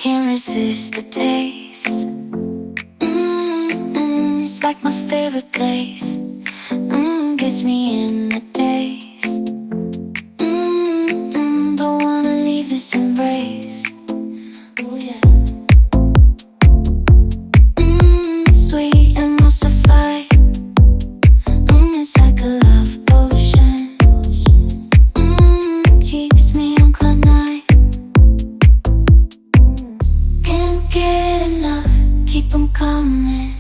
can't resist the taste. It's like my favorite place. Gets me in the daze. Don't wanna leave this embrace. Oh yeah. Sweet and emulsify. It's like a love potion. Keeps me on cloud nine. Can't get enough, keep 'em coming.